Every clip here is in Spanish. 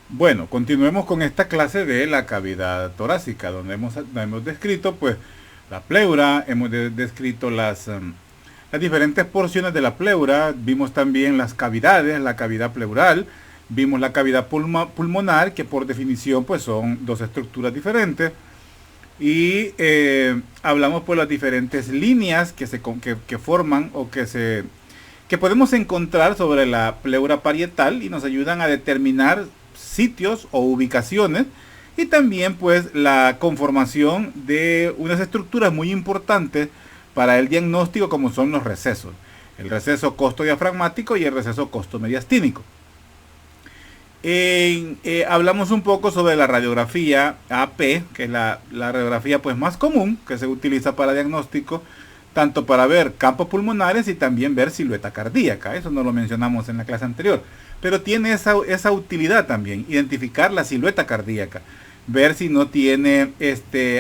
Bueno, continuemos con esta clase de la cavidad torácica, donde hemos descrito pues la pleura, hemos descrito las diferentes porciones de la pleura, vimos también las cavidades, la cavidad pleural, vimos la cavidad pulmonar, que por definición pues son dos estructuras diferentes, y hablamos por las diferentes líneas que forman o que podemos encontrar sobre la pleura parietal y nos ayudan a determinar sitios o ubicaciones, y también pues la conformación de unas estructuras muy importantes para el diagnóstico, como son los recesos, el receso costodiafragmático y el receso costomediastínico. Hablamos un poco sobre la radiografía AP, que es la radiografía pues más común que se utiliza para diagnóstico, tanto para ver campos pulmonares y también ver silueta cardíaca. Eso no lo mencionamos en la clase anterior, pero tiene esa utilidad también, identificar la silueta cardíaca, ver si no tiene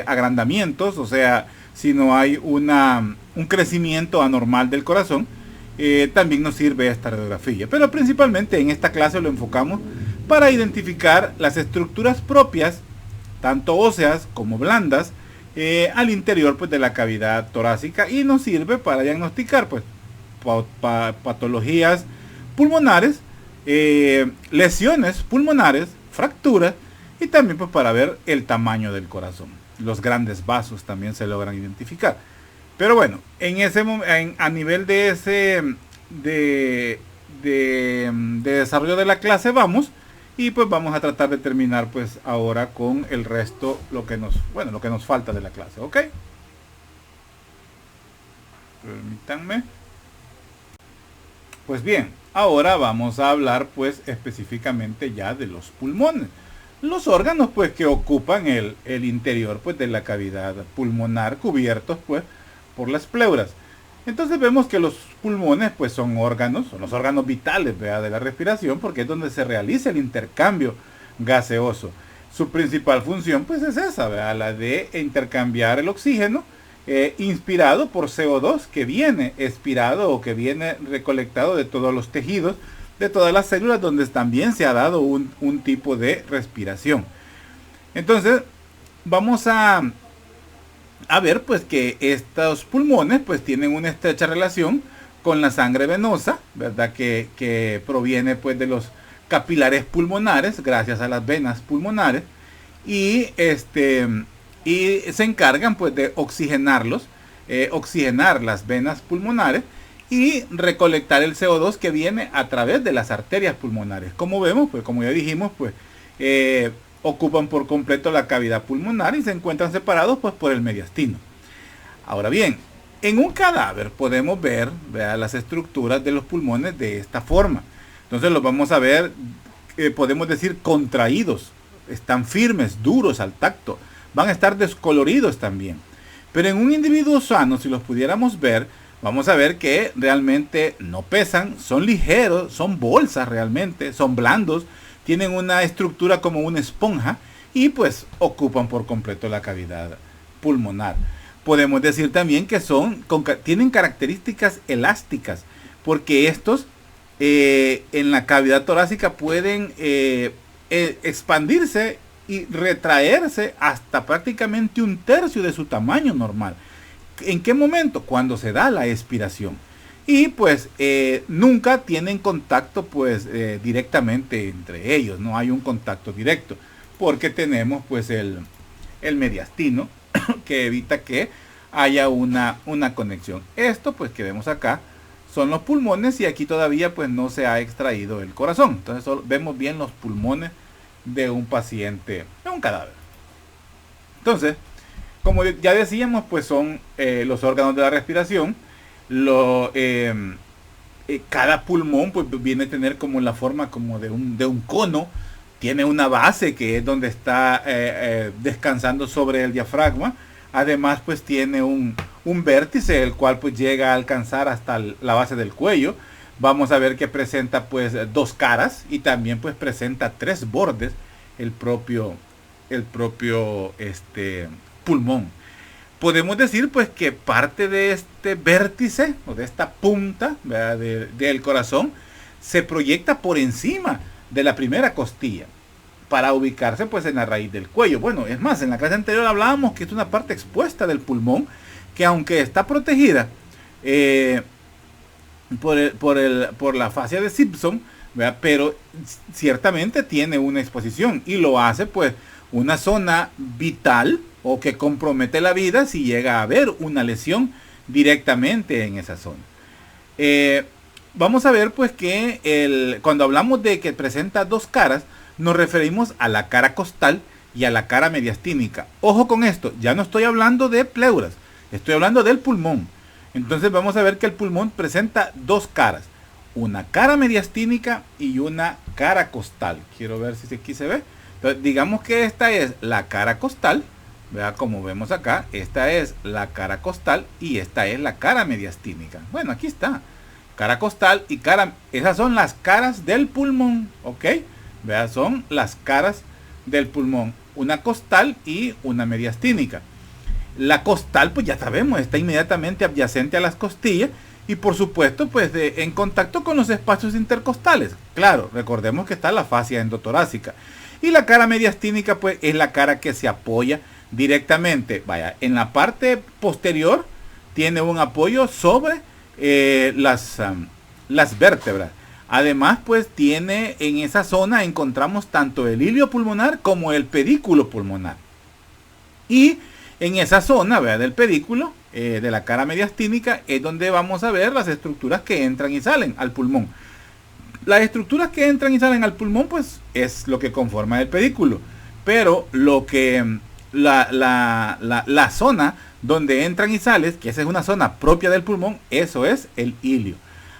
agrandamientos, o sea, si no hay un crecimiento anormal del corazón. También nos sirve esta radiografía, pero principalmente en esta clase lo enfocamos para identificar las estructuras propias, tanto óseas como blandas, al interior pues de la cavidad torácica, y nos sirve para diagnosticar pues patologías pulmonares, lesiones pulmonares, fracturas, y también pues para ver el tamaño del corazón. Los grandes vasos también se logran identificar. Pero bueno, a nivel de desarrollo de la clase vamos, y pues vamos a tratar de terminar pues ahora con el resto, lo que nos falta de la clase, ¿ok? Permítanme. Pues bien, ahora vamos a hablar pues específicamente ya de los pulmones. Los órganos pues que ocupan el interior pues de la cavidad pulmonar, cubiertos pues por las pleuras. Entonces vemos que los pulmones pues son los órganos vitales, ¿verdad?, de la respiración, porque es donde se realiza el intercambio gaseoso. Su principal función pues es esa, ¿verdad?, la de intercambiar el oxígeno inspirado por CO2 que viene expirado o que viene recolectado de todos los tejidos, de todas las células, donde también se ha dado un tipo de respiración. Entonces vamos a ver pues que estos pulmones pues tienen una estrecha relación con la sangre venosa, ¿verdad?, que proviene pues de los capilares pulmonares gracias a las venas pulmonares, y se encargan pues de oxigenar las venas pulmonares y recolectar el CO2 que viene a través de las arterias pulmonares. Como vemos, pues como ya dijimos, pues ocupan por completo la cavidad pulmonar y se encuentran separados pues por el mediastino. Ahora bien, en un cadáver podemos ver las estructuras de los pulmones de esta forma. Entonces los vamos a ver, podemos decir, contraídos, están firmes, duros al tacto, van a estar descoloridos también. Pero en un individuo sano, si los pudiéramos ver, vamos a ver que realmente no pesan, son ligeros, son bolsas realmente, son blandos, tienen una estructura como una esponja y pues ocupan por completo la cavidad pulmonar. Podemos decir también que tienen características elásticas, porque estos en la cavidad torácica pueden expandirse y retraerse hasta prácticamente 1/3 de su tamaño normal. ¿En qué momento? Cuando se da la expiración. Y pues nunca tienen contacto pues directamente entre ellos, no hay un contacto directo, porque tenemos pues el mediastino que evita que haya una conexión. Esto pues que vemos acá son los pulmones, y aquí todavía pues no se ha extraído el corazón. Entonces solo vemos bien los pulmones de un paciente, de un cadáver. Entonces, como ya decíamos, pues son los órganos de la respiración. Cada pulmón pues viene a tener como la forma como de un cono, tiene una base que es donde está descansando sobre el diafragma. Además pues tiene un vértice, el cual pues llega a alcanzar hasta la base del cuello. Vamos a ver que presenta pues 2 caras, y también pues presenta 3 bordes el propio pulmón. Podemos decir pues que parte de este vértice o de esta punta del corazón se proyecta por encima de la primera costilla. para ubicarse pues en la raíz del cuello. Bueno, es más, en la clase anterior hablábamos que es una parte expuesta del pulmón que aunque está protegida por la fascia de Simpson, ¿verdad? Pero ciertamente tiene una exposición y lo hace pues una zona vital o que compromete la vida si llega a haber una lesión directamente en esa zona. Vamos a ver pues que cuando hablamos de que presenta dos caras, nos referimos a la cara costal y a la cara mediastínica. Ojo con esto, ya no estoy hablando de pleuras, estoy hablando del pulmón. Entonces vamos a ver que el pulmón presenta dos caras, una cara mediastínica y una cara costal. Quiero ver si aquí se ve. Entonces, digamos que esta es la cara costal, vea como vemos acá, esta es la cara costal y esta es la cara mediastínica. Bueno, aquí está, cara costal y cara, esas son las caras del pulmón, ¿ok? Vea, son las caras del pulmón, una costal y una mediastínica. La costal, pues ya sabemos, está inmediatamente adyacente a las costillas y por supuesto, pues en contacto con los espacios intercostales. Claro, recordemos que está la fascia endotorácica. Y la cara mediastínica, pues es la cara que se apoya directamente, vaya, en la parte posterior tiene un apoyo sobre las vértebras. Además, pues tiene en esa zona encontramos tanto el hilio pulmonar como el pedículo pulmonar. Y en esa zona, ¿verdad?, del pedículo, de la cara mediastínica, es donde vamos a ver las estructuras que entran y salen al pulmón. Las estructuras que entran y salen al pulmón, pues es lo que conforma el pedículo. Pero lo que la zona donde entran y salen, que esa es una zona propia del pulmón, eso es el hilio.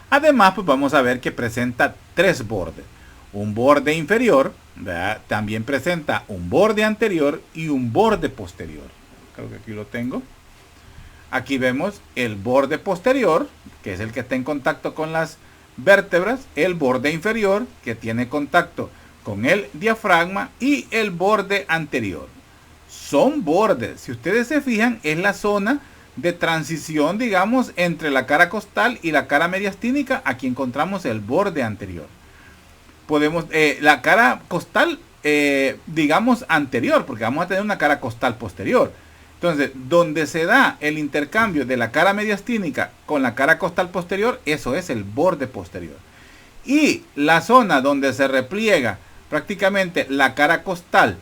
Además, pues vamos a ver que presenta tres bordes. Un borde inferior, ¿verdad? También presenta un borde anterior y un borde posterior. Creo que aquí lo tengo. Aquí vemos el borde posterior, que es el que está en contacto con las vértebras, el borde inferior, que tiene contacto con el diafragma, y el borde anterior. Son bordes, si ustedes se fijan, es la zona de transición, digamos, entre la cara costal y la cara mediastínica. Aquí encontramos el borde anterior. Podemos, la cara costal, digamos, anterior, porque vamos a tener una cara costal posterior. Entonces, donde se da el intercambio de la cara mediastínica con la cara costal posterior, eso es el borde posterior. Y la zona donde se repliega prácticamente la cara costal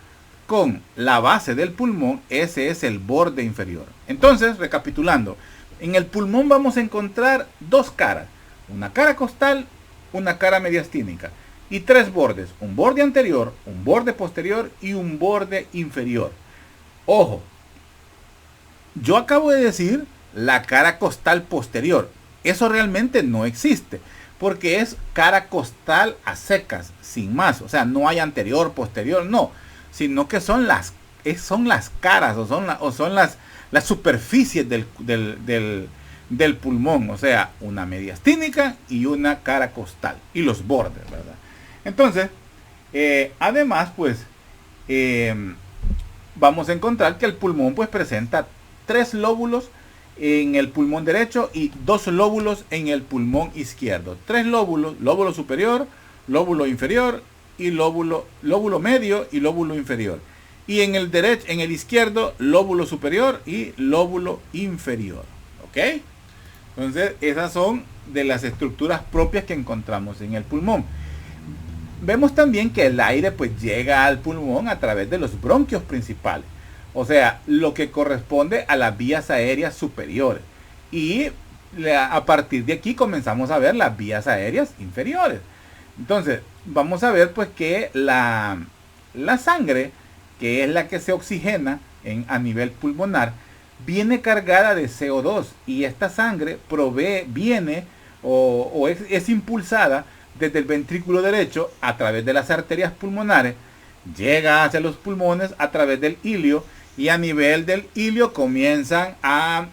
con la base del pulmón, ese es el borde inferior. Entonces, recapitulando, en el pulmón vamos a encontrar dos caras, una cara costal, una cara mediastínica y tres bordes, un borde anterior, un borde posterior y un borde inferior. Ojo, yo acabo de decir la cara costal posterior, eso realmente no existe, porque es cara costal a secas, sin más, o sea, no hay anterior, posterior, no, sino que son las caras o son las superficies del pulmón, o sea, una mediastínica y una cara costal y los bordes, ¿verdad? Entonces, además, pues, vamos a encontrar que el pulmón pues presenta tres lóbulos en el pulmón derecho y dos lóbulos en el pulmón izquierdo. Tres lóbulos, lóbulo superior, lóbulo inferior y lóbulo medio y lóbulo inferior. Y en el derecho, en el izquierdo, lóbulo superior y lóbulo inferior. ¿Ok? Entonces, esas son de las estructuras propias que encontramos en el pulmón. Vemos también que el aire pues llega al pulmón a través de los bronquios principales. O sea, lo que corresponde a las vías aéreas superiores. Y a partir de aquí comenzamos a ver las vías aéreas inferiores. Entonces, vamos a ver pues que la sangre, que es la que se oxigena a nivel pulmonar, viene cargada de CO2. Y esta sangre viene es impulsada desde el ventrículo derecho a través de las arterias pulmonares, llega hacia los pulmones a través del hilio, y a nivel del hilio comienzan a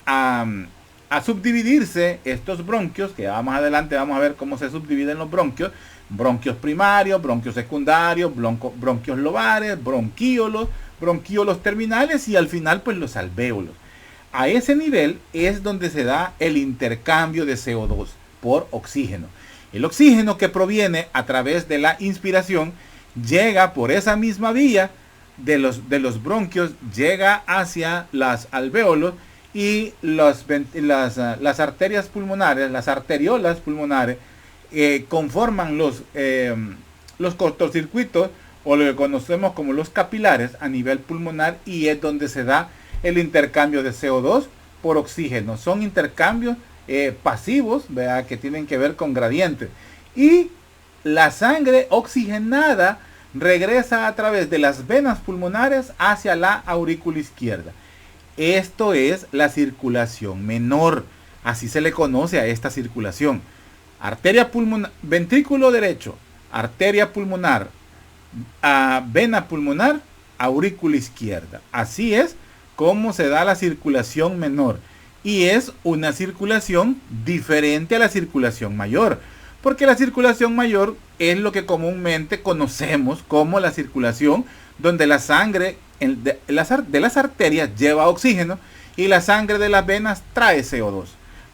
subdividirse estos bronquios, que más adelante vamos a ver cómo se subdividen los bronquios: bronquios primarios, bronquios secundarios, bronquios lobares, bronquíolos terminales y al final pues los alvéolos. A ese nivel es donde se da el intercambio de CO2 por oxígeno. El oxígeno que proviene a través de la inspiración llega por esa misma vía de los bronquios, llega hacia las alvéolos y las arterias pulmonares, las arteriolas pulmonares, conforman los cortocircuitos o lo que conocemos como los capilares a nivel pulmonar, y es donde se da el intercambio de CO2 por oxígeno. Son intercambios pasivos, ¿verdad?, que tienen que ver con gradientes. Y la sangre oxigenada regresa a través de las venas pulmonares hacia la aurícula izquierda. Esto es la circulación menor. Así se le conoce a esta circulación. Arteria pulmonar, ventrículo derecho, arteria pulmonar, vena pulmonar, aurícula izquierda. Así es como se da la circulación menor. Y es una circulación diferente a la circulación mayor, porque la circulación mayor es lo que comúnmente conocemos como la circulación donde la sangre de las arterias lleva oxígeno y la sangre de las venas trae CO2.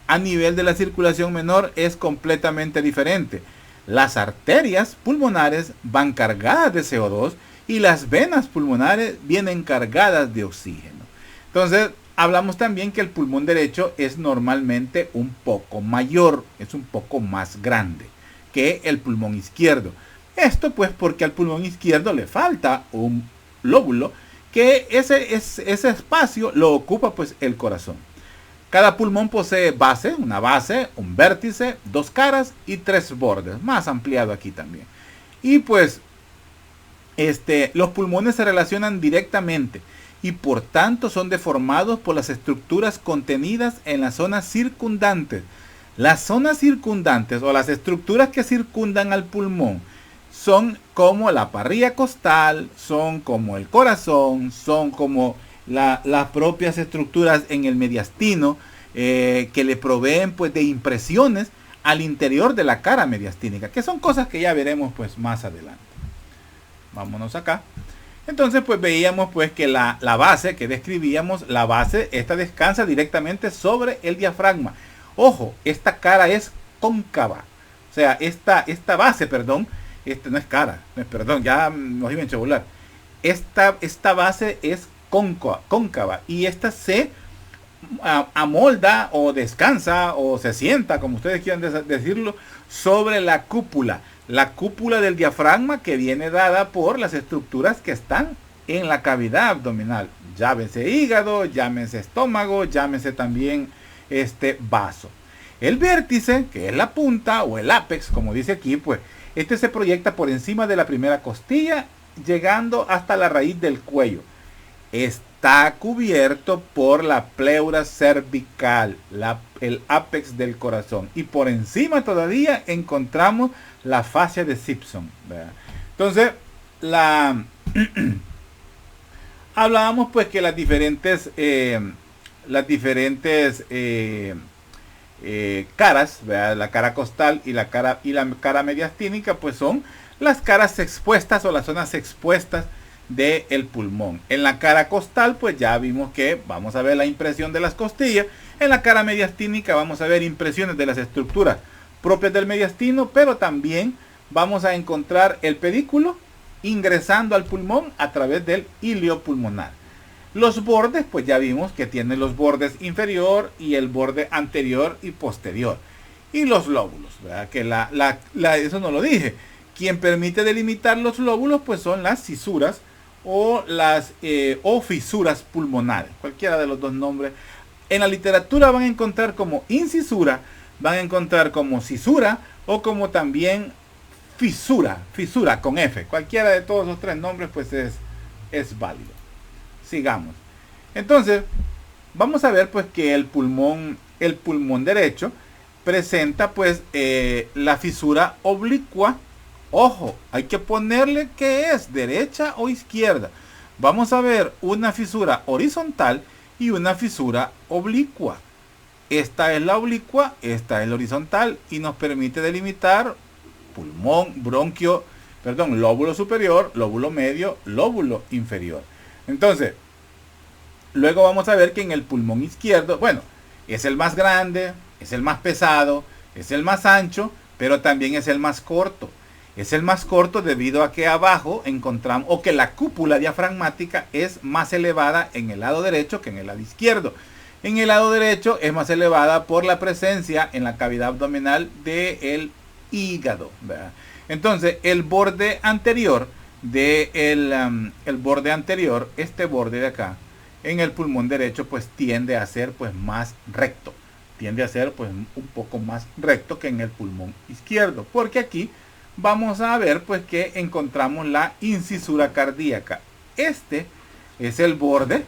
A nivel de la circulación menor es completamente diferente. Las arterias pulmonares van cargadas de CO2 y las venas pulmonares vienen cargadas de oxígeno. Entonces, hablamos también que el pulmón derecho es normalmente un poco mayor, es un poco más grande que el pulmón izquierdo. Esto pues porque al pulmón izquierdo le falta un lóbulo, que ese espacio lo ocupa pues el corazón. Cada pulmón posee una base, un vértice, dos caras y tres bordes, más ampliado aquí también. Y pues los pulmones se relacionan directamente y por tanto son deformados por las estructuras contenidas en las zonas circundantes. Las zonas circundantes o las estructuras que circundan al pulmón son como la parrilla costal, son como el corazón, son como las propias estructuras en el mediastino, que le proveen pues de impresiones al interior de la cara mediastínica, que son cosas que ya veremos pues más adelante. Vámonos acá. Entonces pues veíamos pues que la base que describíamos, esta descansa directamente sobre el diafragma. Ojo, esta cara es cóncava, o sea, esta base, perdón, no es cara, perdón, ya nos iba a enchabular. Esta base es cóncava y esta se amolda o descansa o se sienta, como ustedes quieran decirlo, sobre la cúpula del diafragma, que viene dada por las estructuras que están en la cavidad abdominal. Llámese hígado, llámese estómago, llámese también vaso. El vértice, que es la punta o el ápex, como dice aquí, pues se proyecta por encima de la primera costilla, llegando hasta la raíz del cuello. Está cubierto por la pleura cervical, el ápex del corazón. Y por encima todavía encontramos la fascia de Simpson, ¿verdad? Entonces, hablábamos pues que las diferentes caras, ¿verdad?, la cara costal y la cara mediastínica, pues son las caras expuestas o las zonas expuestas del pulmón. En la cara costal pues ya vimos que vamos a ver la impresión de las costillas. En la cara mediastínica vamos a ver impresiones de las estructuras propias del mediastino, pero también vamos a encontrar el pedículo ingresando al pulmón a través del hilio pulmonar. Los bordes, pues ya vimos que tienen los bordes inferior y el borde anterior y posterior. Y los lóbulos, ¿verdad? Que eso no lo dije. Quien permite delimitar los lóbulos, pues son las cisuras o fisuras pulmonares. Cualquiera de los dos nombres. En la literatura van a encontrar como incisura, van a encontrar como cisura o como también fisura con F. Cualquiera de todos los tres nombres, pues es válido. Sigamos. Entonces, vamos a ver pues que el pulmón derecho presenta pues la fisura oblicua. Ojo, hay que ponerle que es derecha o izquierda. Vamos a ver una fisura horizontal y una fisura oblicua. Esta es la oblicua, esta es la horizontal y nos permite delimitar lóbulo superior, lóbulo medio, lóbulo inferior. Entonces, luego vamos a ver que en el pulmón izquierdo, bueno, es el más grande, es el más pesado, es el más ancho, pero también es el más corto. Es el más corto debido a que abajo encontramos, o que la cúpula diafragmática es más elevada en el lado derecho que en el lado izquierdo. En el lado derecho es más elevada por la presencia en la cavidad abdominal del hígado, ¿verdad? Entonces, el borde anterior este borde de acá, en el pulmón derecho, pues tiende a ser pues más recto. Tiende a ser pues un poco más recto que en el pulmón izquierdo. Porque aquí vamos a ver pues que encontramos la incisura cardíaca. Este es el borde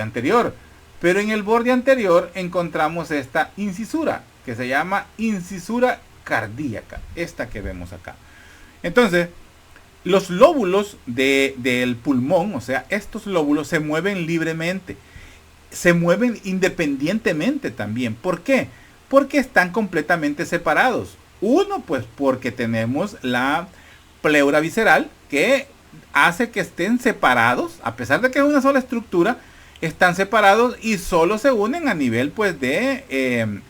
anterior. Pero en el borde anterior encontramos esta incisura, que se llama incisura cardíaca, esta que vemos acá. Entonces, los lóbulos del pulmón, o sea, estos lóbulos se mueven libremente, se mueven independientemente también. ¿Por qué? Porque están completamente separados. Uno, pues porque tenemos la pleura visceral, que hace que estén separados, a pesar de que es una sola estructura, están separados y solo se unen a nivel pues de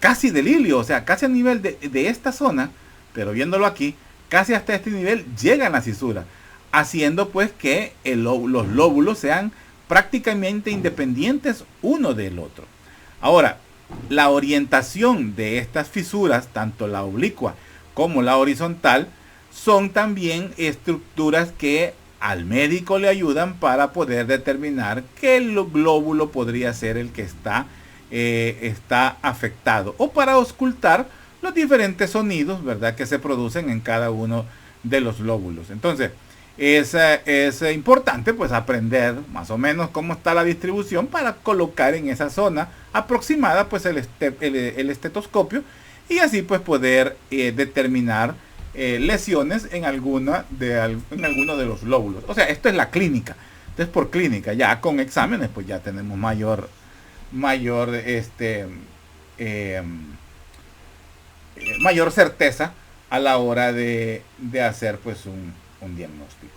casi del ilio, o sea, casi a nivel de esta zona, pero viéndolo aquí, casi hasta este nivel llegan la cisura, haciendo pues que los lóbulos sean prácticamente independientes uno del otro. Ahora, la orientación de estas fisuras, tanto la oblicua como la horizontal, son también estructuras que al médico le ayudan para poder determinar qué glóbulo podría ser el que está afectado, o para auscultar los diferentes sonidos, ¿verdad?, que se producen en cada uno de los lóbulos. Entonces, es importante pues aprender más o menos cómo está la distribución para colocar en esa zona aproximada pues el estetoscopio, y así pues poder determinar lesiones en alguno de los lóbulos. O sea, esto es la clínica. Entonces, por clínica, ya con exámenes pues ya tenemos mayor certeza a la hora de hacer pues un diagnóstico.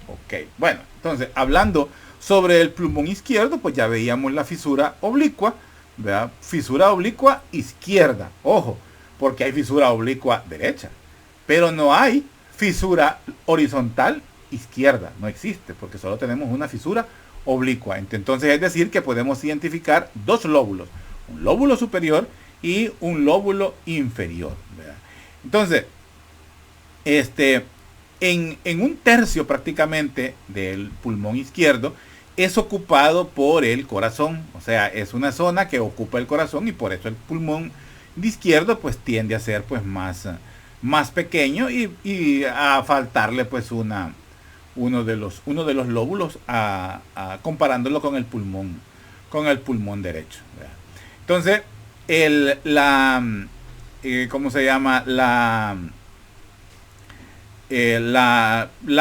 Ok, bueno, entonces hablando sobre el pulmón izquierdo, pues ya veíamos la fisura oblicua, ¿verdad? Fisura oblicua izquierda, ojo, porque hay fisura oblicua derecha, pero no hay fisura horizontal izquierda, no existe, porque solo tenemos una fisura oblicua. Entonces es decir que podemos identificar dos lóbulos, un lóbulo superior y un lóbulo inferior, ¿verdad? Entonces, en un tercio prácticamente del pulmón izquierdo es ocupado por el corazón, o sea, es una zona que ocupa el corazón, y por eso el pulmón de izquierdo pues tiende a ser pues más pequeño y a faltarle pues uno de los lóbulos comparándolo con el pulmón derecho, ¿verdad? Entonces, ¿cómo se llama? La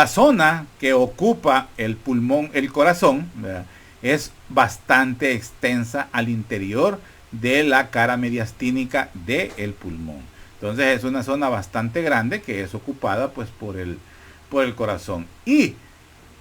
zona que ocupa el pulmón, el corazón, ¿verdad?, es bastante extensa al interior de la cara mediastínica del pulmón. Entonces es una zona bastante grande que es ocupada pues por el corazón. Y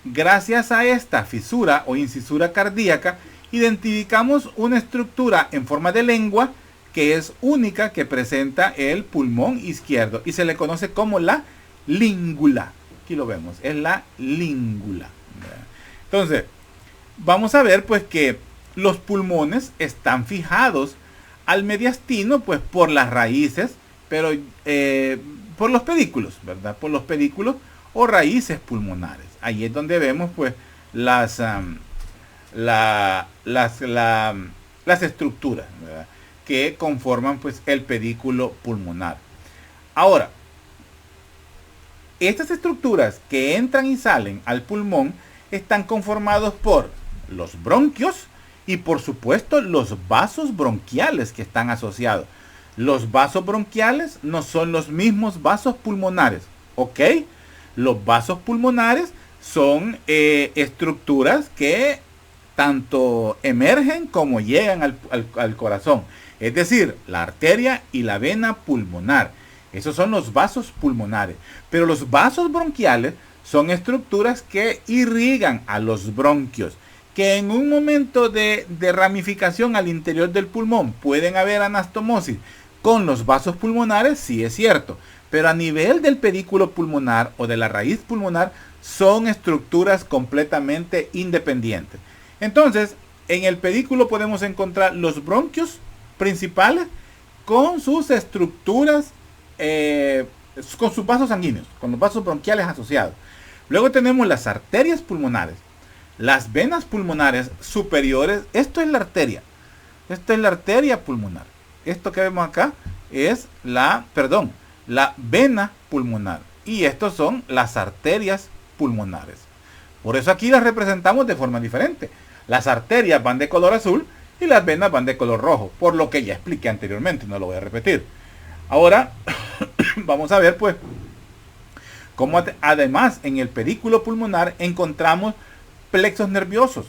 gracias a esta fisura o incisura cardíaca identificamos una estructura en forma de lengua que es única, que presenta el pulmón izquierdo y se le conoce como la língula. Aquí lo vemos, es la língula. Entonces, vamos a ver pues que los pulmones están fijados al mediastino pues por las raíces, pero por los pedículos, ¿verdad? Por los pedículos o raíces pulmonares. Ahí es donde vemos pues las estructuras, ¿verdad?, que conforman pues el pedículo pulmonar. Ahora, estas estructuras que entran y salen al pulmón están conformados por los bronquios y por supuesto los vasos bronquiales que están asociados. Los vasos bronquiales no son los mismos vasos pulmonares, ¿ok? Los vasos pulmonares son estructuras que tanto emergen como llegan al corazón. Es decir, la arteria y la vena pulmonar. Esos son los vasos pulmonares. Pero los vasos bronquiales son estructuras que irrigan a los bronquios, que en un momento de ramificación al interior del pulmón pueden haber anastomosis Con los vasos pulmonares sí es cierto, pero a nivel del pedículo pulmonar o de la raíz pulmonar son estructuras completamente independientes. Entonces, en el pedículo podemos encontrar los bronquios principales con sus estructuras, con sus vasos sanguíneos, con los vasos bronquiales asociados. Luego tenemos las arterias pulmonares, las venas pulmonares superiores. Esto es la arteria. Esto es la arteria pulmonar. Esto que vemos acá es la vena pulmonar. Y estos son las arterias pulmonares. Por eso aquí las representamos de forma diferente. Las arterias van de color azul y las venas van de color rojo, por lo que ya expliqué anteriormente, no lo voy a repetir. Ahora vamos a ver pues cómo además en el pedículo pulmonar encontramos plexos nerviosos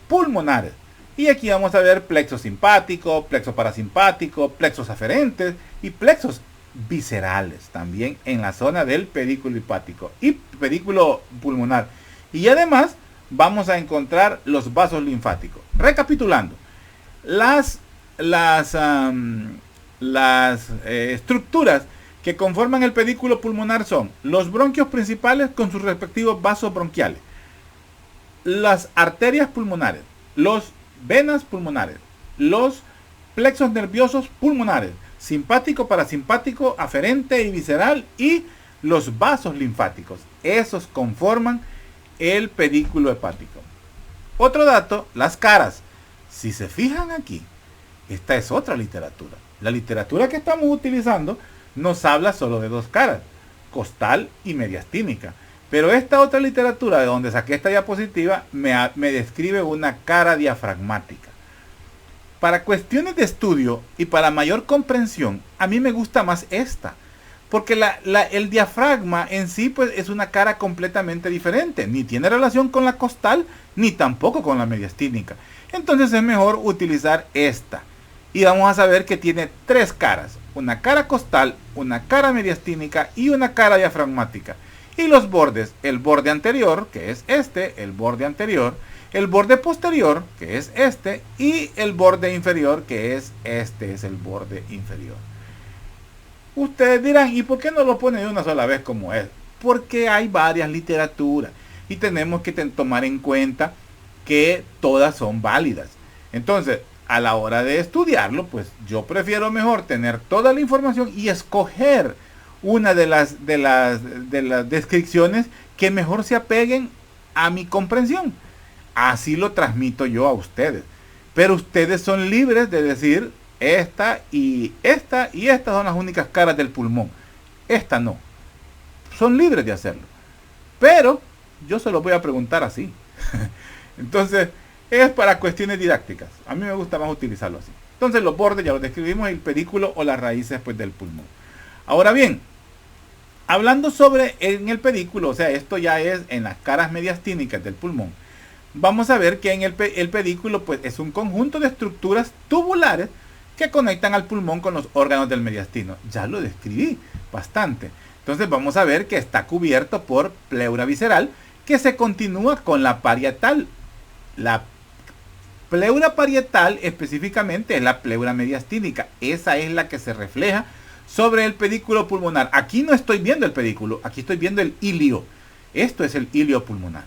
pulmonares. Y aquí vamos a ver plexos simpáticos, plexos parasimpáticos, plexos aferentes y plexos viscerales también en la zona del pedículo hepático y pedículo pulmonar. Y además vamos a encontrar los vasos linfáticos. Recapitulando, las estructuras que conforman el pedículo pulmonar son los bronquios principales con sus respectivos vasos bronquiales, las arterias pulmonares, los venas pulmonares, los plexos nerviosos pulmonares, simpático, parasimpático, aferente y visceral, y los vasos linfáticos. Esos conforman el pedículo hepático. Otro dato, las caras. Si se fijan aquí, esta es otra literatura. La literatura que estamos utilizando nos habla solo de dos caras, costal y mediastínica. Pero esta otra literatura de donde saqué esta diapositiva me describe una cara diafragmática. Para cuestiones de estudio y para mayor comprensión, a mí me gusta más esta. Porque el diafragma en sí pues es una cara completamente diferente. Ni tiene relación con la costal, ni tampoco con la mediastínica. Entonces es mejor utilizar esta. Y vamos a saber que tiene tres caras. Una cara costal, una cara mediastínica y una cara diafragmática. Y los bordes, el borde anterior, que es este, el borde anterior, el borde posterior, que es este, y el borde inferior, que es este, es el borde inferior. Ustedes dirán, ¿y por qué no lo pone de una sola vez como es? Porque hay varias literaturas y tenemos que tomar en cuenta que todas son válidas. Entonces, a la hora de estudiarlo, pues yo prefiero mejor tener toda la información y escoger una de las descripciones que mejor se apeguen a mi comprensión. Así lo transmito yo a ustedes. Pero ustedes son libres de decir esta y estas son las únicas caras del pulmón. Esta no. Son libres de hacerlo. Pero yo se lo voy a preguntar así. Entonces, es para cuestiones didácticas. A mí me gusta más utilizarlo así. Entonces, los bordes ya los describimos, el pedículo o las raíces pues, del pulmón. Ahora bien, hablando sobre en el pedículo, o sea, esto ya es en las caras mediastínicas del pulmón. Vamos a ver que en el pedículo pues, es un conjunto de estructuras tubulares que conectan al pulmón con los órganos del mediastino. Ya lo describí bastante. Entonces vamos a ver que está cubierto por pleura visceral que se continúa con la parietal. La pleura parietal específicamente es la pleura mediastínica. Esa es la que se refleja sobre el pedículo pulmonar. Aquí no estoy viendo el pedículo, aquí estoy viendo el ilio. Esto es el ilio pulmonar.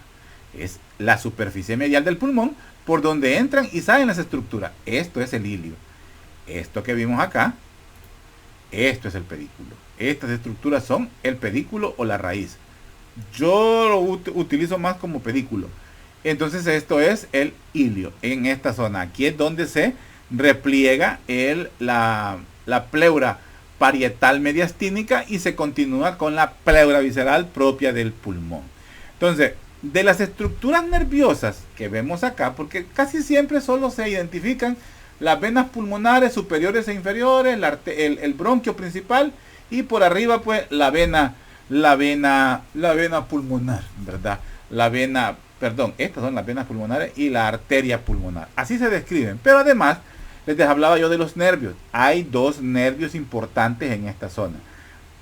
Es la superficie medial del pulmón por donde entran y salen las estructuras. Esto es el ilio. Esto que vimos acá, esto es el pedículo. Estas estructuras son el pedículo o la raíz. Yo lo utilizo más como pedículo. Entonces esto es el ilio en esta zona. Aquí es donde se repliega la pleura parietal mediastínica y se continúa con la pleura visceral propia del pulmón. Entonces, de las estructuras nerviosas que vemos acá, porque casi siempre solo se identifican las venas pulmonares superiores e inferiores, el bronquio principal y por arriba pues la vena pulmonar, ¿verdad? Estas son las venas pulmonares y la arteria pulmonar. Así se describen, pero además les hablaba yo de los nervios. Hay dos nervios importantes en esta zona.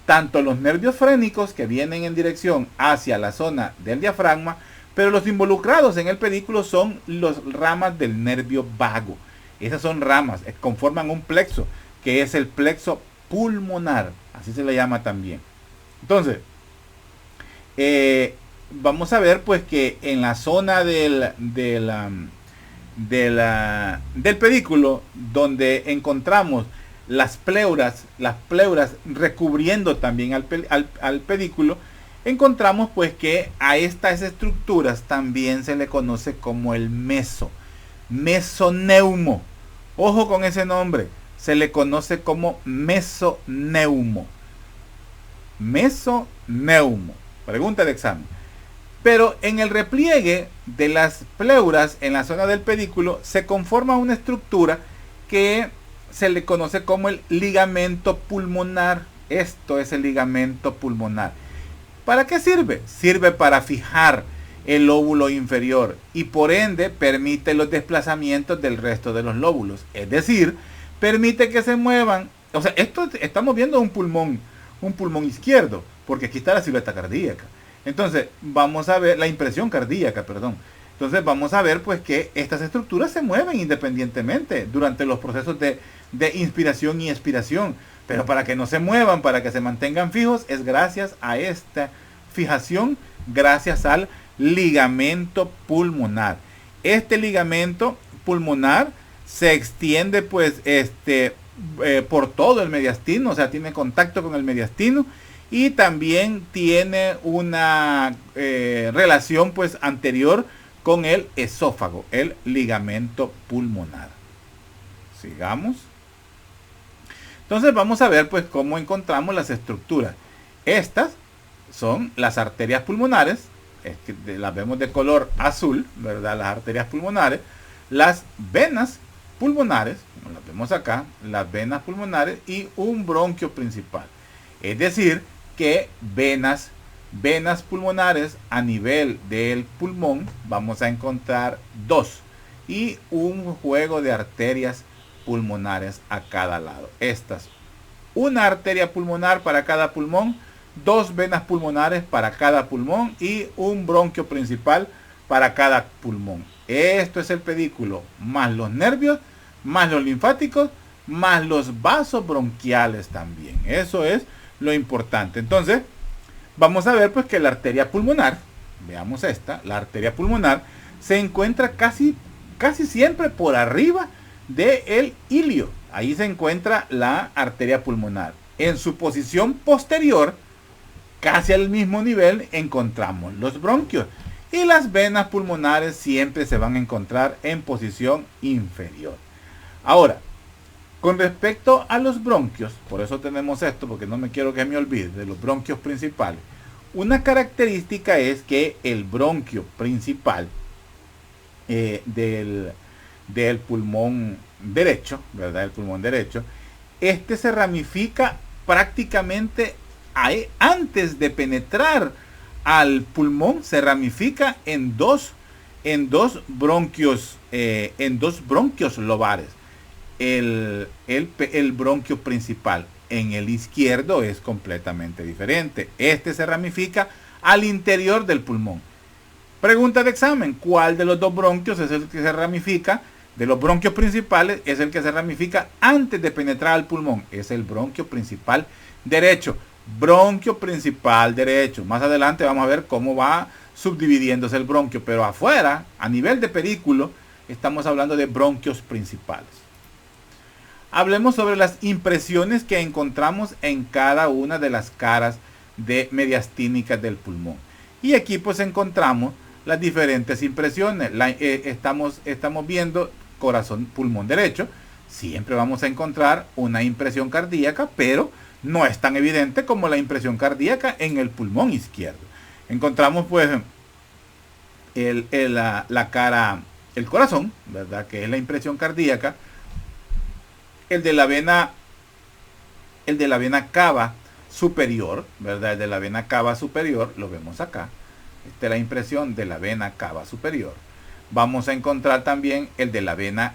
Tanto los nervios frénicos que vienen en dirección hacia la zona del diafragma, pero los involucrados en el pedículo son las ramas del nervio vago. Esas son ramas, conforman un plexo, que es el plexo pulmonar, así se le llama también. Entonces, vamos a ver pues que en la zona del pedículo, donde encontramos las pleuras recubriendo también al pedículo, encontramos pues que a estas estructuras también se le conoce como el mesoneumo. Ojo con ese nombre, se le conoce como mesoneumo. Mesoneumo. Pregunta de examen. Pero en el repliegue de las pleuras en la zona del pedículo se conforma una estructura que se le conoce como el ligamento pulmonar. Esto es el ligamento pulmonar. ¿Para qué sirve? Sirve para fijar el lóbulo inferior y por ende permite los desplazamientos del resto de los lóbulos. Es decir, permite que se muevan. O sea, esto estamos viendo un pulmón izquierdo, porque aquí está la silueta cardíaca. Entonces, vamos a ver la impresión cardíaca, perdón. Entonces, vamos a ver pues que estas estructuras se mueven independientemente durante los procesos de inspiración y expiración. Pero para que no se muevan, para que se mantengan fijos, es gracias a esta fijación, gracias al ligamento pulmonar. Este ligamento pulmonar se extiende pues por todo el mediastino, o sea, tiene contacto con el mediastino y también tiene una relación pues anterior con el esófago, el ligamento pulmonar. Sigamos. Entonces vamos a ver pues cómo encontramos las estructuras. Estas son las arterias pulmonares, las vemos de color azul, ¿verdad? Las arterias pulmonares, las venas pulmonares, como las vemos acá, las venas pulmonares y un bronquio principal. Es decir, que venas pulmonares a nivel del pulmón vamos a encontrar dos y un juego de arterias pulmonares a cada lado. Estas, una arteria pulmonar para cada pulmón, dos venas pulmonares para cada pulmón y un bronquio principal para cada pulmón. Esto es el pedículo, más los nervios, más los linfáticos, más los vasos bronquiales también. Eso es lo importante. Entonces, vamos a ver pues que la arteria pulmonar, veamos esta, la arteria pulmonar se encuentra casi siempre por arriba del ilio. Ahí se encuentra la arteria pulmonar. En su posición posterior, casi al mismo nivel, encontramos los bronquios. Y las venas pulmonares siempre se van a encontrar en posición inferior. Ahora, con respecto a los bronquios, por eso tenemos esto, porque no me quiero que me olvide de los bronquios principales. Una característica es que el bronquio principal del pulmón derecho, ¿verdad? El pulmón derecho, se ramifica prácticamente antes de penetrar al pulmón, se ramifica en dos bronquios lobares. El bronquio principal en el izquierdo es completamente diferente. Se ramifica al interior del pulmón. Pregunta de examen: ¿cuál de los dos bronquios es el que se ramifica? De los bronquios principales es el que se ramifica antes de penetrar al pulmón. Es el bronquio principal derecho. Bronquio principal derecho. Más adelante vamos a ver cómo va subdividiéndose el bronquio, pero afuera, a nivel de pedículo, estamos hablando de bronquios principales. Hablemos sobre las impresiones que encontramos en cada una de las caras mediastínicas del pulmón. Y aquí pues encontramos las diferentes impresiones. Estamos viendo corazón, pulmón derecho. Siempre vamos a encontrar una impresión cardíaca, pero no es tan evidente como la impresión cardíaca en el pulmón izquierdo. Encontramos pues la cara, el corazón, ¿verdad? Que es la impresión cardíaca. El de la vena cava superior, ¿verdad? El de la vena cava superior, lo vemos acá. Esta es la impresión de la vena cava superior. Vamos a encontrar también el de la vena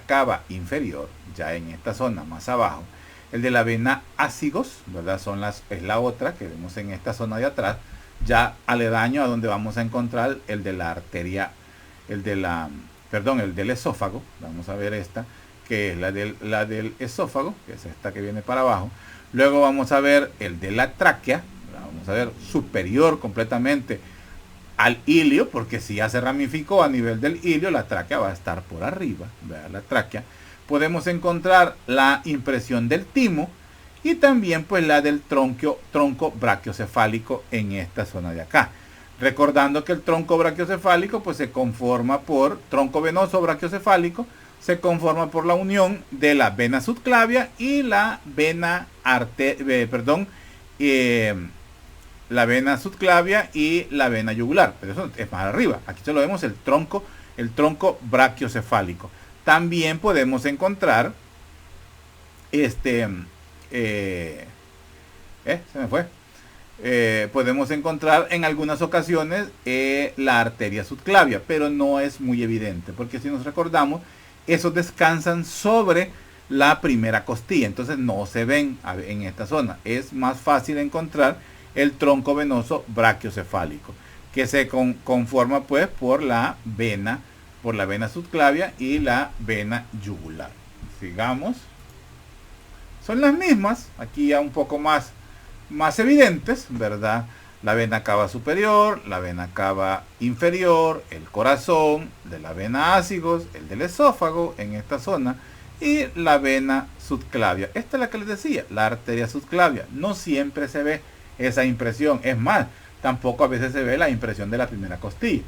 cava inferior, ya en esta zona más abajo. El de la vena ácigos, ¿verdad? Es la otra que vemos en esta zona de atrás, ya aledaño a donde vamos a encontrar el de la arteria, perdón, el del esófago. Vamos a ver esta, que es la del esófago, que es esta que viene para abajo. Luego vamos a ver el de la tráquea, vamos a ver superior completamente al ilio, porque si ya se ramificó a nivel del ilio, la tráquea va a estar por arriba. Vean la tráquea. Podemos encontrar la impresión del timo y también pues la del tronco brachiocefálico en esta zona de acá. Recordando que el tronco brachiocefálico pues se conforma por tronco venoso brachiocefálico, se conforma por la unión de la vena subclavia y la vena la vena subclavia y la vena yugular, pero eso es más arriba. Aquí solo vemos el tronco brachiocefálico. También podemos encontrar podemos encontrar en algunas ocasiones la arteria subclavia, pero no es muy evidente, porque si nos recordamos, esos descansan sobre la primera costilla, entonces no se ven en esta zona. Es más fácil encontrar el tronco venoso brachiocefálico, que se conforma pues por la vena subclavia y la vena yugular. Sigamos. Son las mismas, aquí ya un poco más evidentes, ¿verdad? La vena cava superior, la vena cava inferior, el corazón, de la vena ácigos, el del esófago en esta zona y la vena subclavia. Esta es la que les decía, la arteria subclavia. No siempre se ve esa impresión, es más, tampoco a veces se ve la impresión de la primera costilla,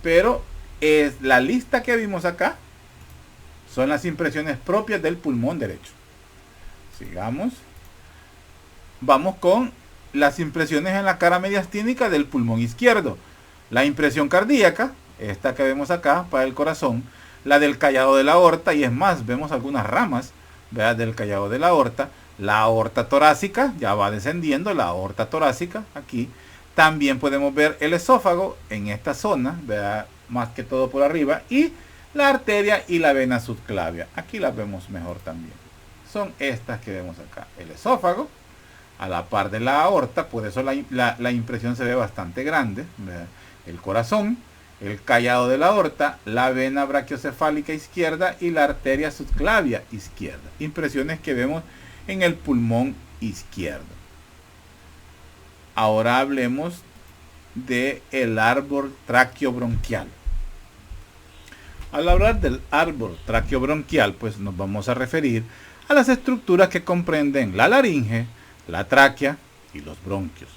pero es la lista que vimos acá, son las impresiones propias del pulmón derecho. Sigamos. Vamos con las impresiones en la cara mediastínica del pulmón izquierdo. La impresión cardíaca, esta que vemos acá para el corazón, la del callado de la aorta, y es más, vemos algunas ramas, ¿verdad?, del callado de la aorta. La aorta torácica, ya va descendiendo, la aorta torácica aquí. También podemos ver el esófago en esta zona, ¿verdad?, más que todo por arriba, y la arteria y la vena subclavia. Aquí las vemos mejor también. Son estas que vemos acá. El esófago, a la par de la aorta, por eso la impresión se ve bastante grande, ¿verdad? El corazón, el callado de la aorta, la vena brachiocefálica izquierda y la arteria subclavia izquierda. Impresiones que vemos en el pulmón izquierdo. Ahora hablemos del árbol traqueobronquial. Al hablar del árbol traqueobronquial, pues nos vamos a referir a las estructuras que comprenden la laringe, la tráquea y los bronquios,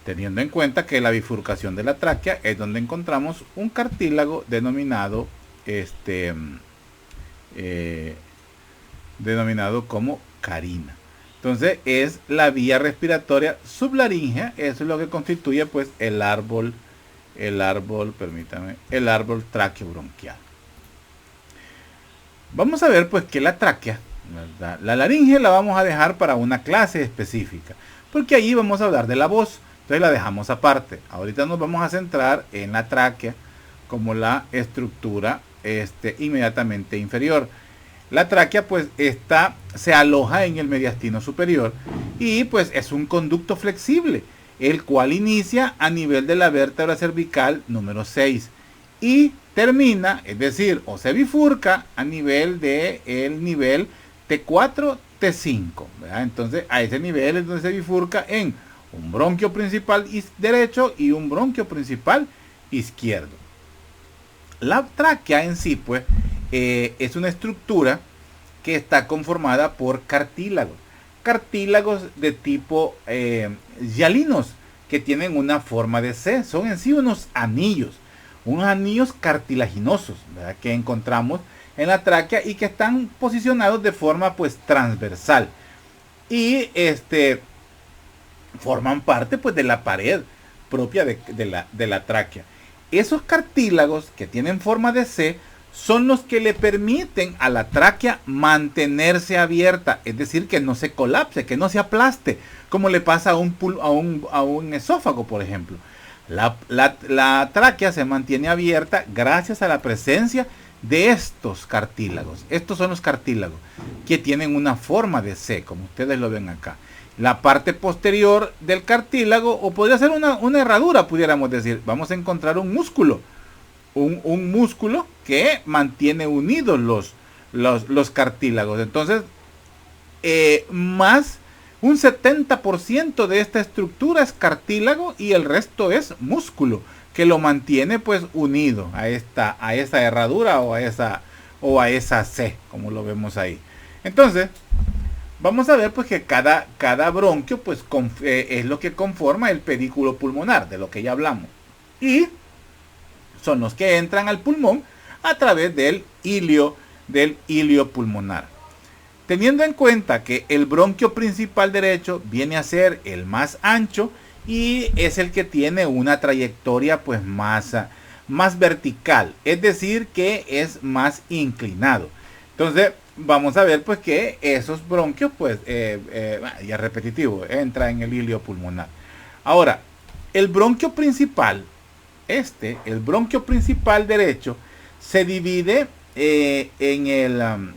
teniendo en cuenta que la bifurcación de la tráquea es donde encontramos un cartílago denominado como carina. Entonces es la vía respiratoria sublaringea, eso es lo que constituye pues el árbol traqueobronquial. Vamos a ver pues que la tráquea, ¿verdad?, la laringe la vamos a dejar para una clase específica, porque ahí vamos a hablar de la voz, entonces la dejamos aparte. Ahorita nos vamos a centrar en la tráquea como la estructura inmediatamente inferior. La tráquea pues se aloja en el mediastino superior y pues es un conducto flexible, el cual inicia a nivel de la vértebra cervical número 6 y termina, es decir, o se bifurca a nivel del nivel T4, T5, ¿verdad? Entonces a ese nivel es donde se bifurca en un bronquio principal derecho y un bronquio principal izquierdo. La tráquea en sí pues es una estructura que está conformada por cartílagos de tipo hialinos que tienen una forma de C. Son en sí unos anillos cartilaginosos, ¿verdad?, que encontramos en la tráquea y que están posicionados de forma pues transversal y forman parte pues de la pared propia de la tráquea. Esos cartílagos que tienen forma de C son los que le permiten a la tráquea mantenerse abierta, es decir, que no se colapse, que no se aplaste, como le pasa a un esófago, por ejemplo. La tráquea se mantiene abierta gracias a la presencia de estos cartílagos. Estos son los cartílagos que tienen una forma de C, como ustedes lo ven acá. La parte posterior del cartílago, o podría ser una herradura, pudiéramos decir, vamos a encontrar un músculo un músculo que mantiene unidos los cartílagos. Entonces, más un 70% de esta estructura es cartílago y el resto es músculo que lo mantiene pues unido a esa herradura o a esa C, como lo vemos ahí. Entonces, vamos a ver pues que cada bronquio pues es lo que conforma el pedículo pulmonar, de lo que ya hablamos. Y son los que entran al pulmón a través del hilio pulmonar. Teniendo en cuenta que el bronquio principal derecho viene a ser el más ancho y es el que tiene una trayectoria pues más vertical, es decir que es más inclinado. Entonces vamos a ver pues que esos bronquios pues ya repetitivo, entra en el hilio pulmonar. Ahora, el bronquio principal, el bronquio principal derecho se divide en el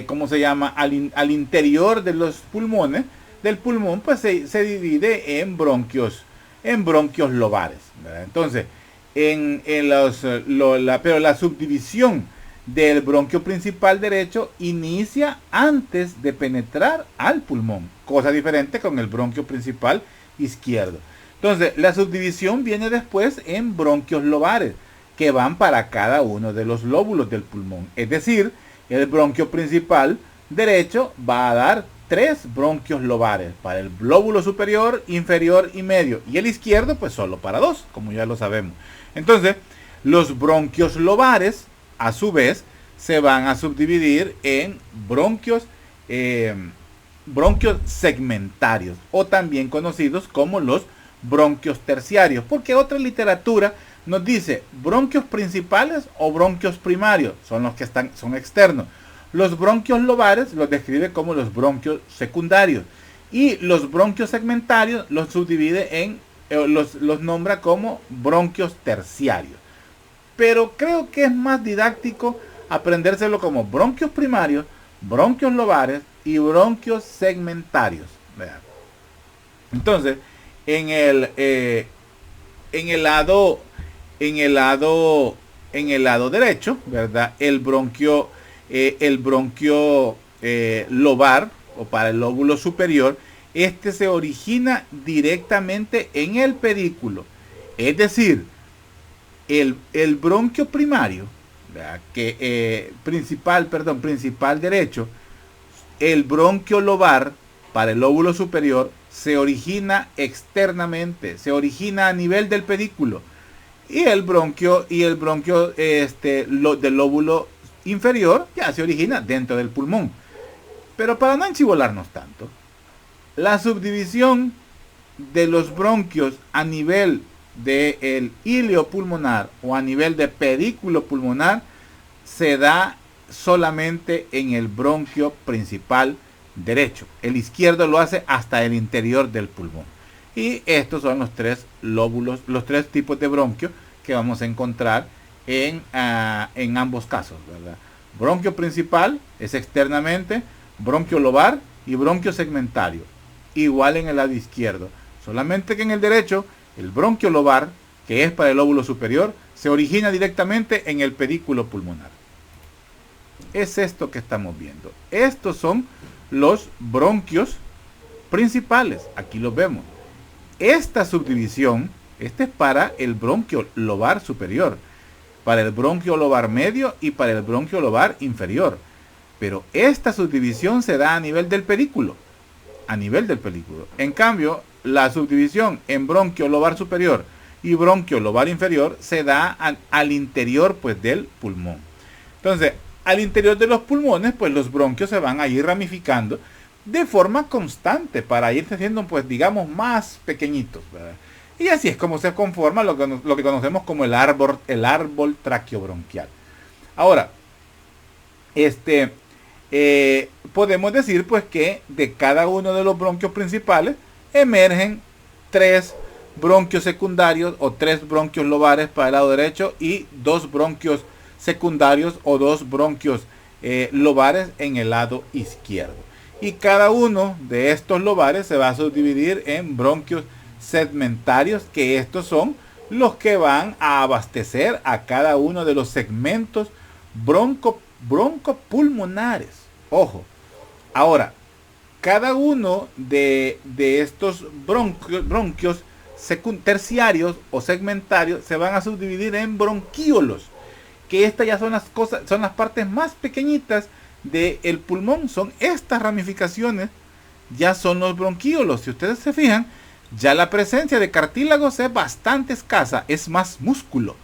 ¿cómo se llama? Al interior de los pulmones, del pulmón, pues se divide en bronquios lobares, ¿verdad? Entonces, pero la subdivisión del bronquio principal derecho inicia antes de penetrar al pulmón, cosa diferente con el bronquio principal izquierdo. Entonces, la subdivisión viene después en bronquios lobares, que van para cada uno de los lóbulos del pulmón. Es decir, el bronquio principal derecho va a dar 3 bronquios lobares, para el lóbulo superior, inferior y medio. Y el izquierdo, pues solo para 2, como ya lo sabemos. Entonces, los bronquios lobares, a su vez, se van a subdividir en bronquios segmentarios, o también conocidos como los bronquios terciarios, porque otra literatura nos dice bronquios principales o bronquios primarios, son los que son externos. Los bronquios lobares los describe como los bronquios secundarios y los bronquios segmentarios los subdivide en, los nombra como bronquios terciarios. Pero creo que es más didáctico aprendérselo como bronquios primarios, bronquios lobares y bronquios segmentarios. Vean. Entonces, en el lado derecho, ¿verdad? El bronquio lobar, o para el lóbulo superior, se origina directamente en el pedículo. Es decir, el bronquio primario, ¿verdad? Principal derecho, el bronquio lobar para el lóbulo superior se origina externamente, se origina a nivel del pedículo. Y el bronquio del lóbulo inferior ya se origina dentro del pulmón. Pero para no enchivolarnos tanto, la subdivisión de los bronquios a nivel del hilio pulmonar o a nivel de pedículo pulmonar se da solamente en el bronquio principal derecho. El izquierdo lo hace hasta el interior del pulmón. Y estos son los 3 lóbulos, los 3 tipos de bronquio que vamos a encontrar en ambos casos, ¿verdad? Bronquio principal es externamente, bronquio lobar y bronquio segmentario, igual en el lado izquierdo, solamente que en el derecho el bronquio lobar, que es para el lóbulo superior, se origina directamente en el pedículo pulmonar. Es esto que estamos viendo. Estos son los bronquios principales, aquí los vemos. Esta subdivisión, es para el bronquio lobar superior, para el bronquio lobar medio y para el bronquio lobar inferior. Pero esta subdivisión se da a nivel del pedículo. En cambio, la subdivisión en bronquio lobar superior y bronquio lobar inferior se da al interior pues del pulmón. Entonces, al interior de los pulmones, pues los bronquios se van a ir ramificando de forma constante para irse haciendo, pues digamos, más pequeñitos, ¿verdad? Y así es como se conforma lo que conocemos como el árbol traqueobronquial. Ahora, podemos decir pues que de cada uno de los bronquios principales emergen 3 bronquios secundarios o 3 bronquios lobares para el lado derecho y 2 bronquios secundarios o 2 bronquios lobares en el lado izquierdo. Y cada uno de estos lobares se va a subdividir en bronquios segmentarios, que estos son los que van a abastecer a cada uno de los segmentos broncopulmonares. Ojo, ahora, cada uno de estos bronquios terciarios o segmentarios se van a subdividir en bronquíolos, que estas ya son las cosas, son las partes más pequeñitas del pulmón, son estas ramificaciones, ya son los bronquíolos. Si ustedes se fijan, ya la presencia de cartílagos es bastante escasa, es más músculo,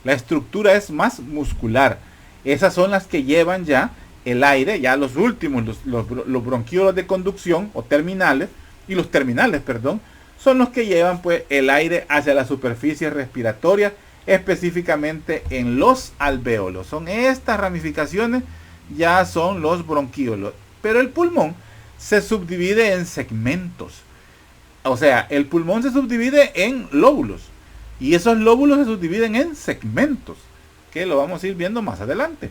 la estructura es más muscular. Esas son las que llevan ya el aire, ya los últimos, los bronquíolos de conducción o terminales, y los terminales, perdón, son los que llevan pues el aire hacia la superficie respiratoria, específicamente en los alvéolos. Son estas ramificaciones, ya son los bronquíolos. Pero el pulmón se subdivide en segmentos. O sea, el pulmón se subdivide en lóbulos. Y esos lóbulos se subdividen en segmentos, que lo vamos a ir viendo más adelante.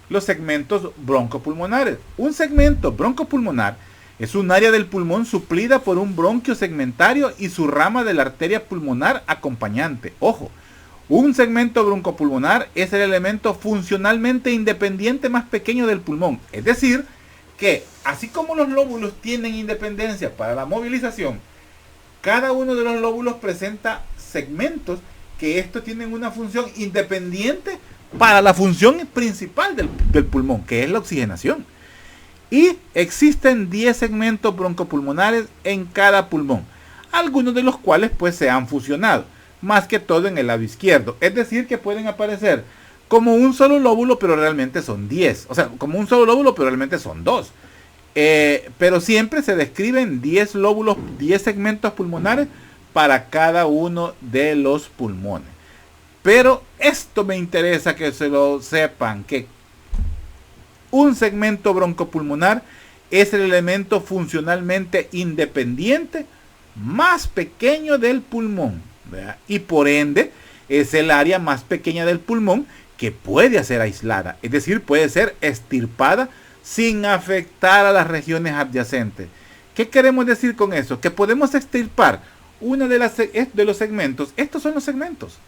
Los segmentos broncopulmonares. Un segmento broncopulmonar es un área del pulmón suplida por un bronquio segmentario y su rama de la arteria pulmonar acompañante. Ojo, un segmento broncopulmonar es el elemento funcionalmente independiente más pequeño del pulmón. Es decir, que así como los lóbulos tienen independencia para la movilización, cada uno de los lóbulos presenta segmentos que estos tienen una función independiente para la función principal del pulmón, que es la oxigenación. Y existen 10 segmentos broncopulmonares en cada pulmón, algunos de los cuales pues se han fusionado, más que todo en el lado izquierdo. Es decir, que pueden aparecer como un solo lóbulo, pero realmente son 10. O sea, como un solo lóbulo, pero realmente son 2. Pero siempre se describen 10 lóbulos, 10 segmentos pulmonares para cada uno de los pulmones. Pero esto me interesa que se lo sepan, que un segmento broncopulmonar es el elemento funcionalmente independiente más pequeño del pulmón, ¿verdad? Y por ende es el área más pequeña del pulmón que puede ser aislada, es decir, puede ser extirpada sin afectar a las regiones adyacentes. ¿Qué queremos decir con eso? Que podemos extirpar una de los segmentos. Estos son los segmentos.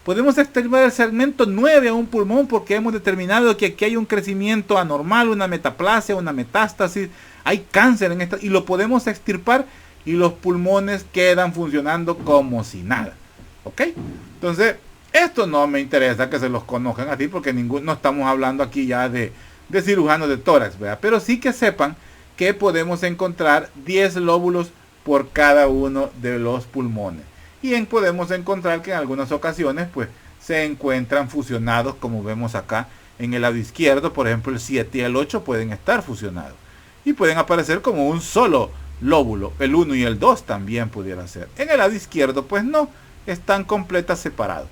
Podemos extirpar el segmento 9 a un pulmón porque hemos determinado que aquí hay un crecimiento anormal, una metaplasia, una metástasis, hay cáncer en esta, y lo podemos extirpar y los pulmones quedan funcionando como si nada. ¿Ok? Entonces, esto no me interesa que se los conozcan así porque no estamos hablando aquí ya de cirujanos de tórax, ¿verdad? Pero sí que sepan que podemos encontrar 10 lóbulos por cada uno de los pulmones. Y podemos encontrar que en algunas ocasiones pues se encuentran fusionados, como vemos acá en el lado izquierdo. Por ejemplo, el 7 y el 8 pueden estar fusionados y pueden aparecer como un solo lóbulo. El 1 y el 2 también pudiera ser. En el lado izquierdo pues no, están completas separados.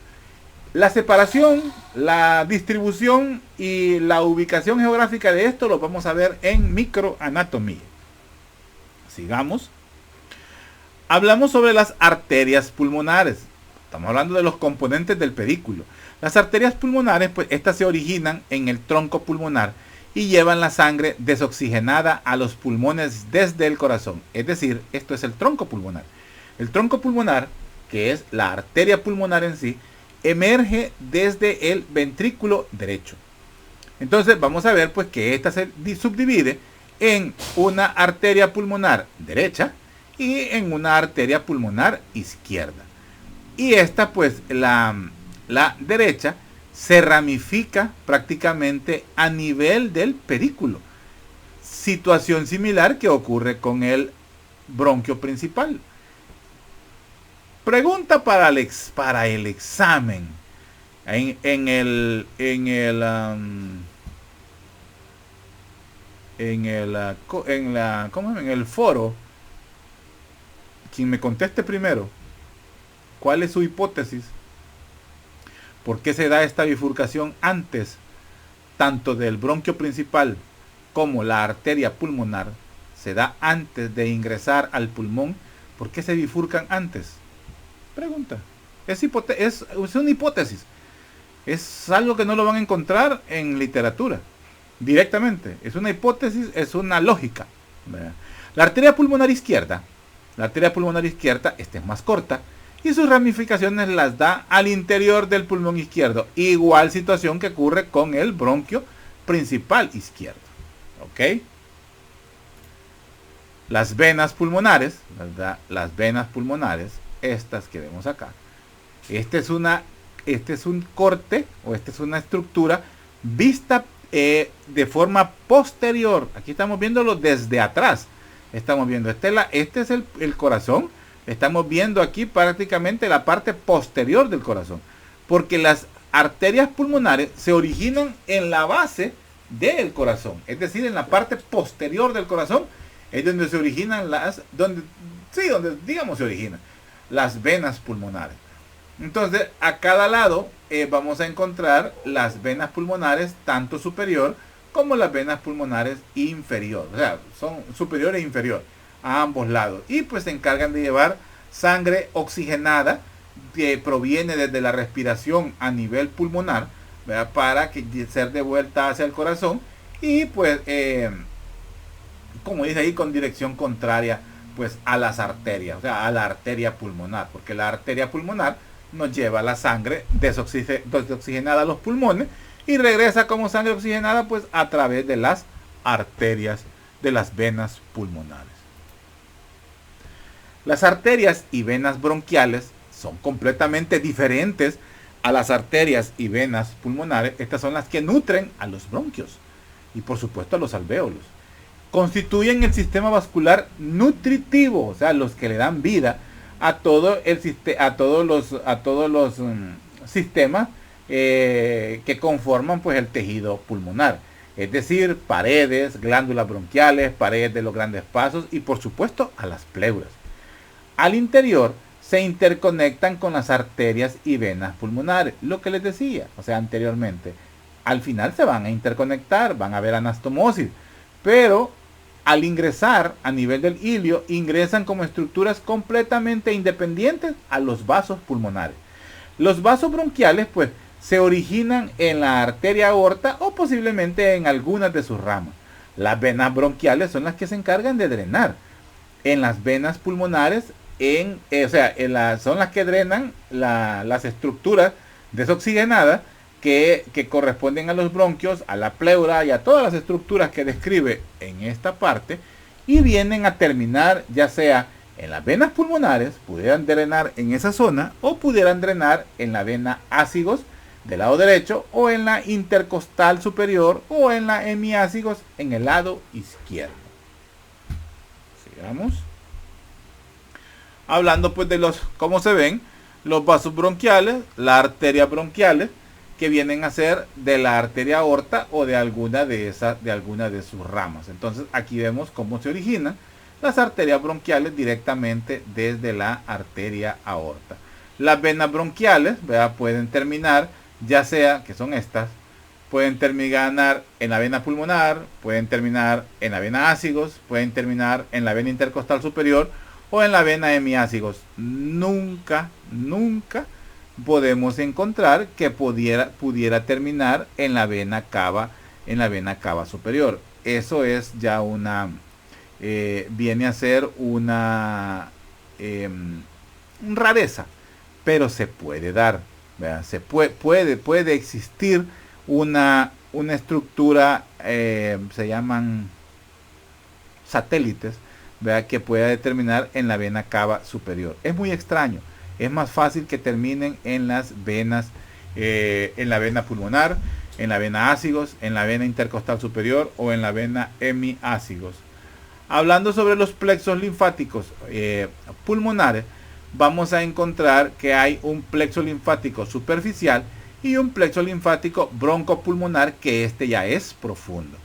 La separación, la distribución y la ubicación geográfica de esto lo vamos a ver en microanatomía. Sigamos. Hablamos sobre las arterias pulmonares. Estamos hablando de los componentes del pedículo. Las arterias pulmonares, pues estas se originan en el tronco pulmonar y llevan la sangre desoxigenada a los pulmones desde el corazón. Es decir, esto es el tronco pulmonar. El tronco pulmonar, que es la arteria pulmonar en sí, emerge desde el ventrículo derecho. Entonces vamos a ver pues que esta se subdivide en una arteria pulmonar derecha y en una arteria pulmonar izquierda. Y esta pues la derecha se ramifica prácticamente a nivel del pedículo. Situación similar que ocurre con el bronquio principal. Pregunta para el examen. En el foro, quien me conteste primero, ¿cuál es su hipótesis? ¿Por qué se da esta bifurcación antes, tanto del bronquio principal como la arteria pulmonar? Se da antes de ingresar al pulmón. ¿Por qué se bifurcan antes? Pregunta. Es una hipótesis. Es algo que no lo van a encontrar en literatura directamente. Es una hipótesis, es una lógica, ¿verdad? La arteria pulmonar izquierda, esta es más corta, y sus ramificaciones las da al interior del pulmón izquierdo. Igual situación que ocurre con el bronquio principal izquierdo. ¿Ok? Las venas pulmonares, ¿verdad? Las venas pulmonares, estas que vemos acá. Este es un corte o esta es una estructura vista de forma posterior. Aquí estamos viéndolo desde atrás. Estamos viendo, este es el corazón. Estamos viendo aquí prácticamente la parte posterior del corazón. Porque las arterias pulmonares se originan en la base del corazón. Es decir, en la parte posterior del corazón es donde se originan donde digamos se originan las venas pulmonares. Entonces, a cada lado vamos a encontrar las venas pulmonares, tanto superior como las venas pulmonares inferior. O sea, son superior e inferior a ambos lados. Y pues se encargan de llevar sangre oxigenada que proviene desde la respiración a nivel pulmonar, ¿verdad? Para que ser de vuelta hacia el corazón. Y pues, como dice ahí, con dirección contraria pues a las arterias, o sea, a la arteria pulmonar. Porque la arteria pulmonar nos lleva la sangre desoxigenada a los pulmones y regresa como sangre oxigenada pues a través de las arterias de las venas pulmonares. Las arterias y venas bronquiales son completamente diferentes a las arterias y venas pulmonares. Estas son las que nutren a los bronquios y por supuesto a los alvéolos. Constituyen el sistema vascular nutritivo, o sea, los que le dan vida a todos los sistemas que conforman pues el tejido pulmonar, es decir, paredes, glándulas bronquiales, paredes de los grandes vasos y por supuesto a las pleuras. Al interior se interconectan con las arterias y venas pulmonares, lo que les decía, o sea, anteriormente. Al final se van a interconectar, van a haber anastomosis, pero al ingresar a nivel del ilio, ingresan como estructuras completamente independientes a los vasos pulmonares. Los vasos bronquiales, pues, se originan en la arteria aorta o posiblemente en algunas de sus ramas. Las venas bronquiales son las que se encargan de drenar. En las venas pulmonares, son las que drenan las estructuras desoxigenadas que corresponden a los bronquios, a la pleura y a todas las estructuras que describe en esta parte, y vienen a terminar ya sea en las venas pulmonares, pudieran drenar en esa zona, o pudieran drenar en la vena ácigos del lado derecho, o en la intercostal superior, o en la hemiácigos en el lado izquierdo. Sigamos. Hablando pues de cómo se ven los vasos bronquiales, las arterias bronquiales, que vienen a ser de la arteria aorta o de alguna de sus ramas. Entonces aquí vemos cómo se originan las arterias bronquiales directamente desde la arteria aorta. Las venas bronquiales, ¿verdad?, pueden terminar, ya sea que son estas, pueden terminar en la vena pulmonar, pueden terminar en la vena ácigos, pueden terminar en la vena intercostal superior o en la vena hemiácigos. Nunca podemos encontrar que pudiera terminar en la vena cava superior. Eso es ya viene a ser una rareza, pero se puede dar, ¿verdad? Puede existir una estructura, se llaman satélites, ¿verdad?, que pueda determinar en la vena cava superior. Es muy extraño. Es más fácil que terminen en las venas, en la vena pulmonar, en la vena ácigos, en la vena intercostal superior o en la vena hemiácigos. Hablando sobre los plexos linfáticos pulmonares, vamos a encontrar que hay un plexo linfático superficial y un plexo linfático broncopulmonar, que este ya es profundo.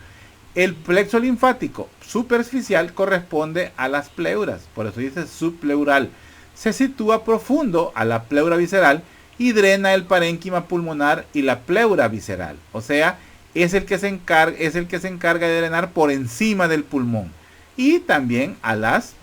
El plexo linfático superficial corresponde a las pleuras, por eso dice subpleural. Se sitúa profundo a la pleura visceral y drena el parénquima pulmonar y la pleura visceral. O sea, es el que se encarga de drenar por encima del pulmón y también a las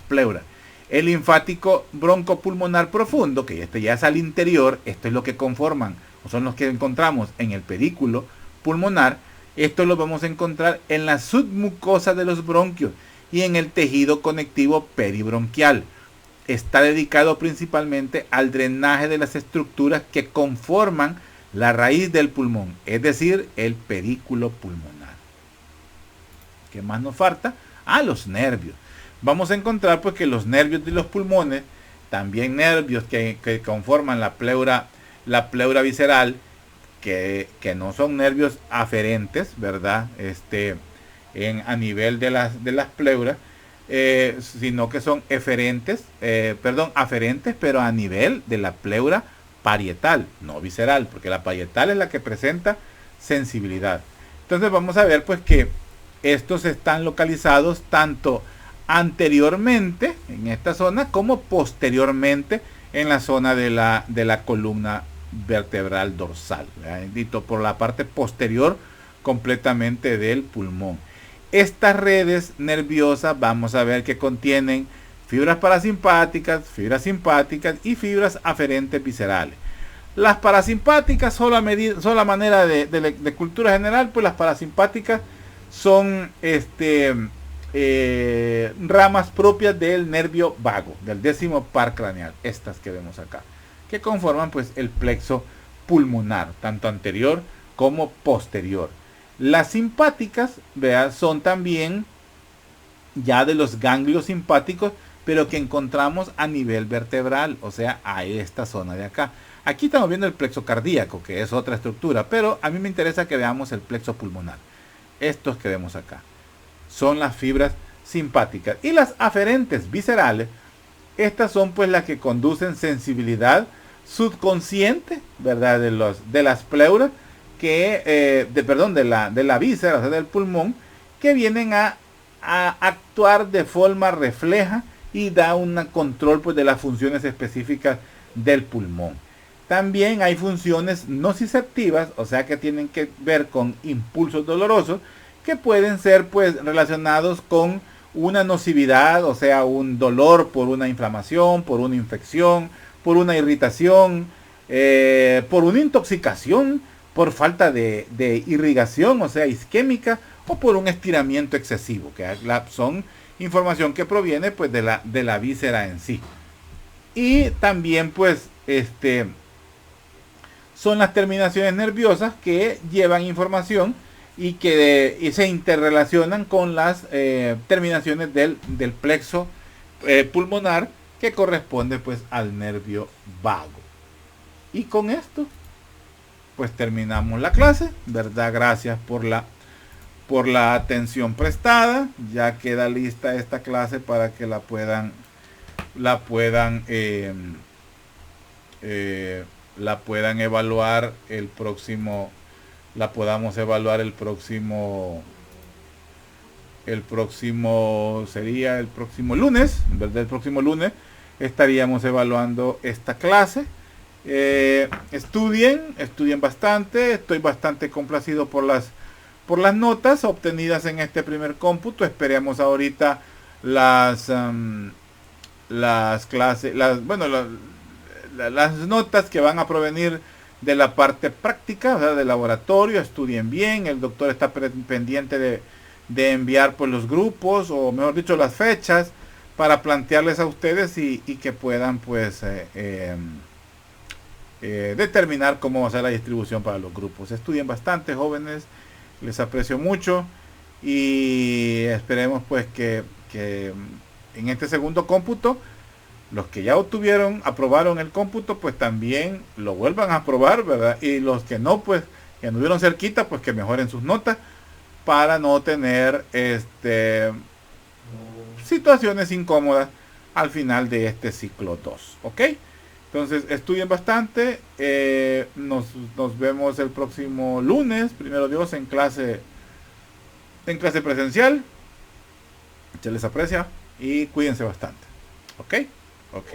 pleuras. El linfático broncopulmonar profundo, que este ya es al interior, esto es lo que conforman, o son los que encontramos en el pedículo pulmonar. Esto lo vamos a encontrar en la submucosa de los bronquios y en el tejido conectivo peribronquial. está dedicado principalmente al drenaje de las estructuras que conforman la raíz del pulmón, es decir, el pedículo pulmonar. ¿Qué más nos falta? Los nervios. Vamos a encontrar pues que los nervios de los pulmones, también nervios que conforman la pleura visceral, que no son nervios aferentes, ¿verdad? A nivel de las pleuras, sino que son aferentes, pero a nivel de la pleura parietal, no visceral, porque la parietal es la que presenta sensibilidad. Entonces vamos a ver pues que estos están localizados tanto anteriormente en esta zona como posteriormente en la zona de la columna vertebral dorsal, dito por la parte posterior completamente del pulmón. Estas redes nerviosas vamos a ver que contienen fibras parasimpáticas, fibras simpáticas y fibras aferentes viscerales. Las parasimpáticas, sola manera de cultura general, pues las parasimpáticas son ramas propias del nervio vago, del 10º par craneal, estas que vemos acá, que conforman pues el plexo pulmonar, tanto anterior como posterior. Las simpáticas, vean, son también ya de los ganglios simpáticos, pero que encontramos a nivel vertebral, o sea, a esta zona de acá. Aquí estamos viendo el plexo cardíaco, que es otra estructura, pero a mí me interesa que veamos el plexo pulmonar. Estos que vemos acá son las fibras simpáticas. Y las aferentes viscerales, estas son pues las que conducen sensibilidad subconsciente, ¿verdad? De las pleuras, de la víscera, o sea, del pulmón, que vienen a actuar de forma refleja y da un control pues de las funciones específicas del pulmón. También hay funciones nociceptivas, o sea que tienen que ver con impulsos dolorosos, que pueden ser pues relacionados con una nocividad, o sea, un dolor por una inflamación, por una infección, por una irritación, por una intoxicación, por falta de irrigación, o sea, isquémica, o por un estiramiento excesivo, que son información que proviene pues de la víscera en sí. Y también pues son las terminaciones nerviosas que llevan información y que se interrelacionan con las terminaciones del plexo pulmonar, que corresponde pues al nervio vago. Y con esto pues terminamos la clase, ¿verdad? Gracias por la atención prestada. Ya queda lista esta clase para que la puedan evaluar el próximo, la podamos evaluar el próximo sería el próximo lunes, ¿verdad? El próximo lunes estaríamos evaluando esta clase. Estudien bastante. Estoy bastante complacido por las notas obtenidas en este primer cómputo. Esperemos ahorita las clases, las notas que van a provenir de la parte práctica, o sea, del laboratorio. Estudien bien. El doctor está pendiente de enviar por los grupos, o mejor dicho las fechas, para plantearles a ustedes y que puedan pues determinar cómo va a ser la distribución para los grupos. Estudien bastante, jóvenes, les aprecio mucho y esperemos pues que en este segundo cómputo los que ya aprobaron el cómputo, pues también lo vuelvan a aprobar, ¿verdad? Y los que no, pues que anduvieron cerquita, pues que mejoren sus notas para no tener situaciones incómodas al final de este ciclo 2, ¿ok? Entonces estudien bastante. Nos vemos el próximo lunes, primero Dios, en clase presencial. Se les aprecia y cuídense bastante, ¿ok? Ok.